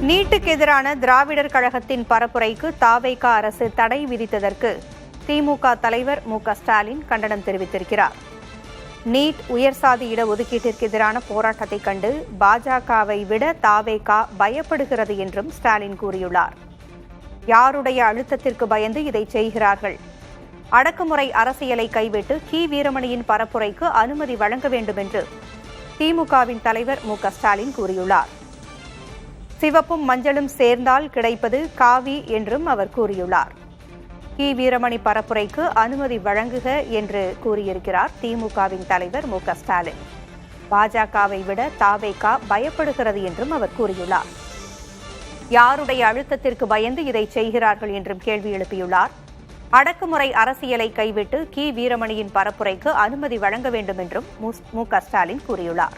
நீட்டுக்கு எதிரான திராவிடர் கழகத்தின் பரப்புரைக்கு தாவேக அரசு தடை விதித்ததற்கு திமுக தலைவர் மு.க.ஸ்டாலின் கண்டனம் தெரிவித்திருக்கிறார். நீட் உயர்சாதி இடஒதுக்கீட்டிற்கு எதிரான போராட்டத்தை கண்டு பாஜகவை விட தாவேக பயப்படுகிறது என்றும் ஸ்டாலின் கூறியுள்ளார். யாருடைய அழுத்தத்திற்கு பயந்து இதை செய்கிறார்கள்? அடக்குமுறை அரசியலை கைவிட்டு கி. வீரமணியின் பரப்புரைக்கு அனுமதி வழங்க வேண்டும் என்று திமுகவின் தலைவர் மு.க.ஸ்டாலின் கூறியுள்ளார். சிவப்பும் மஞ்சளும் சேர்ந்தால் கிடைப்பது காவி என்றும் அவர் கூறியுள்ளார். கி. வீரமணி பரப்புரைக்கு அனுமதி வழங்குக என்று கூறியிருக்கிறார் திமுகவின் தலைவர் மு.க.ஸ்டாலின். பாஜகவை விட தாவேக பயப்படுகிறது என்றும் அவர் கூறியுள்ளார். யாருடைய அழுத்தத்திற்கு பயந்து இதை செய்கிறார்கள் என்றும் கேள்வி எழுப்பியுள்ளார். அடக்குமுறை அரசியலை கைவிட்டு கி. வீரமணியின் பரப்புரைக்கு அனுமதி வழங்க வேண்டும் என்றும் மு.க.ஸ்டாலின் கூறியுள்ளார்.